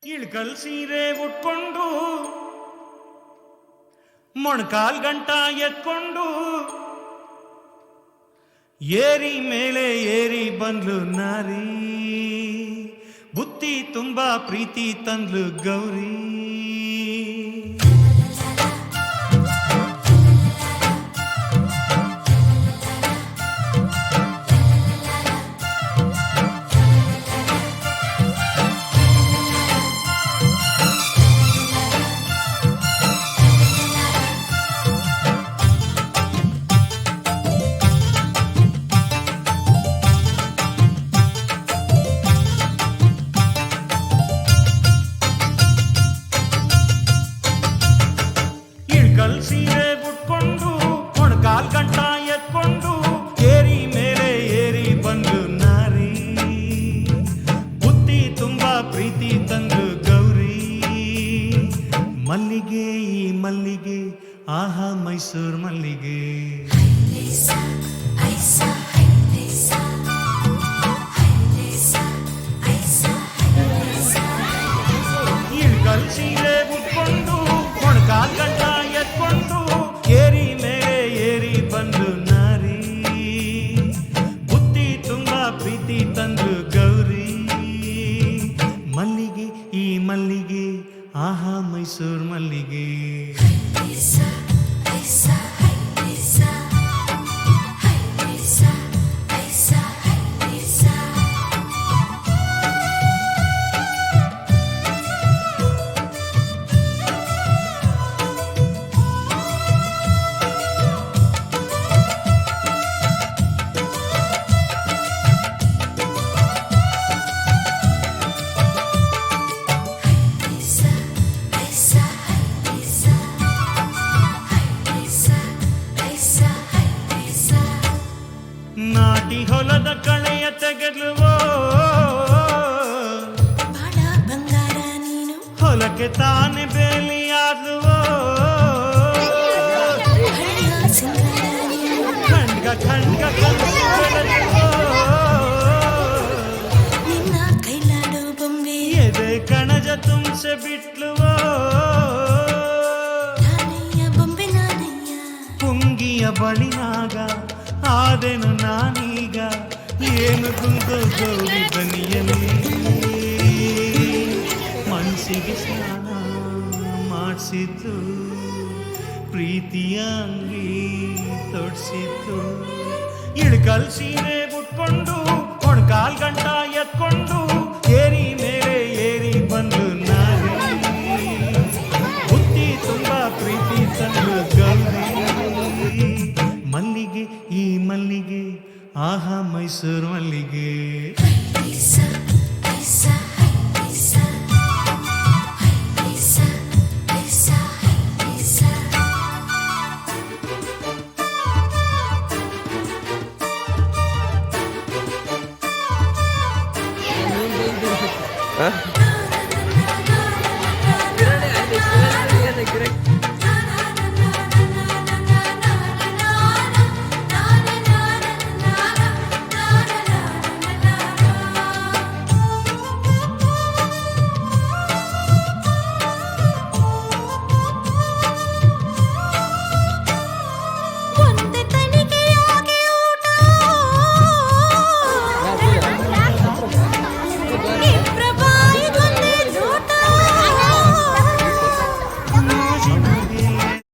ಇಳ್ಕಲ್ ಸೀರೆ ಉಟ್ಕೊಂಡು ಮೊಣಕಾಲ್ ಗಂಟ ಎತ್ಕೊಂಡು ಏರಿ ಮೇಲೆ ಏರಿ ಬಂದ್ಲು ನಾರಿ, ಬುತ್ತಿ ತುಂಬಾ ಪ್ರೀತಿ ತಂದ್ಲು ಗೌರಿ. ಸೀರೆ ಉಟ್ಕೊಂಡು ಮೊಣಕಾಲ್ ಗಂಟ ಎತ್ಕೊಂಡು ಏರಿ ಮೇಲೆ ಏರಿ ಬಂದು ನಾರಿ, ಬುತ್ತಿ ತುಂಬಾ ಪ್ರೀತಿ ತಂದು ಗೌರಿ. ಮಲ್ಲಿಗೆ ಈ ಮಲ್ಲಿಗೆ ಆಹಾ ಮೈಸೂರು ಮಲ್ಲಿಗೆ, ಇಳ್ಕಲ್ ಸೀರೆ ಉಟ್ಕೊಂಡು ಮೊಣಕಾಲ್ ಗಂಟ ಎತ್ಕೊಂಡು ಏರಿ ಮೇಲೆ ಏರಿ ಬಂದು ನಾರಿ, ಬುತ್ತಿ ತುಂಬಾ ಪ್ರೀತಿ ತಂದು ಗೌರಿ. ಮಲ್ಲಿಗೆ ಈ ಮಲ್ಲಿಗೆ ಆಹಾ ಮೈಸೂರು ಮಲ್ಲಿಗೆ. ನಾಟಿ ಹೊಲದ ಕಳೆಯ ತೆಗೆದುವೋ ಬಂಗಾರ ನೀನು, ಹೊಲಕ್ಕೆ ತಾನೆ ಬೇಲಿಯಾದುವೋ, ಖಂಡ್ಗ ಖಂಡ್ಗ ನಿನ್ನ ಕೈಲಾಡೋ ಬೊಂಬೆ ಎದೆ ಕಣಜ ತುಂಬಿಸಿ ಬಿಟ್ಲುವೋ, ನಾನಯ್ಯ ಬೊಂಬೆ ನಾನಯ್ಯ, ಪುಂಗಿಯ ಬಳಿನಾಗ ಆದೆನು ನಾನೀಗ, ಏನು ಗುಂಗು ಗೌರಿ ಬನಿಯಲ್ಲಿ ಮನಸ್ಸಿಗೆ ಸ್ನಾನ ಮಾಡಿಸಿದ್ದು, ಪ್ರೀತಿಯ ಅಂಗಿ ತೊಡ್ಸಿದ್ದು. ಇಳ್ಕಲ್ ಸೀರೆ ಉಟ್ಕೊಂಡು ಮೊಣಕಾಲ್ ಗಂಟ ಎತ್ಕೊಂಡು ಏರಿ ಮೇಲೆ ಏರಿ ಬಂದು ನಾರಿ, ಬುತ್ತಿ ತುಂಬಾ ಪ್ರೀತಿ ತಂದು ಗೌರಿ. ಮಲ್ಲಿಗೆ ಈ ಮಲ್ಲಿಗೆ ಆಹಾ ಮೈಸೂರು ಮಲ್ಲಿಗೆ.